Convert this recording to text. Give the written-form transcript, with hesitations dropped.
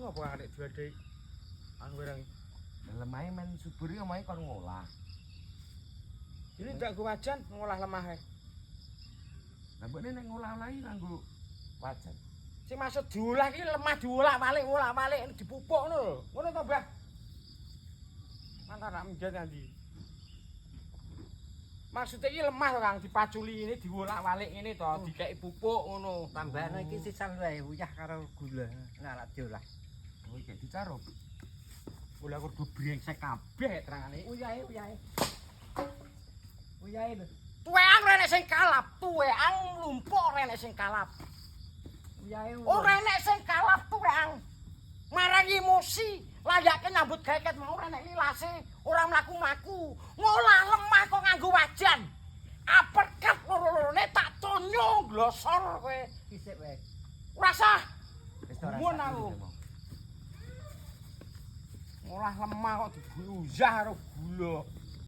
apa arek juade anu werang. Lemahe men subur iki omahe kon ngolah. Ini ndak go wajan ngolah lemah e. Lah mbokne nek ngolah-olahi nganggo wajan. Sing maksud diolah iki lemah diolak-walik dipupuk ngono lho. Ngono to, Mbah? Mangkane mjet ndi. Maksudnya iki lemah to, Kang, dipaculi ini diolak-walik ngene to, dikeki pupuk ngono. Tambahane iki sisan wae uyah karo gula. Nah, lak diolah. Oh iki dicaruk. Bola kudu brengsek kabeh terangane. Uyahe. Uyahe lho. Tuwean rene sing kalap, tuwean mlumpuk rene sing kalap. Uyahe. Ora enek sing kalap tuwean. Marang emosi, layake nyambut gawe ket mau ora enek lilase, ora mlaku-mlaku. Ngolah lemah kok nganggo wajan. Aperket loro-lorone tak tonyo glosor kowe. Kisik wae. Ora sah. Wis ora. Mun aku. Ngolah lemah kok diuyah karo gula.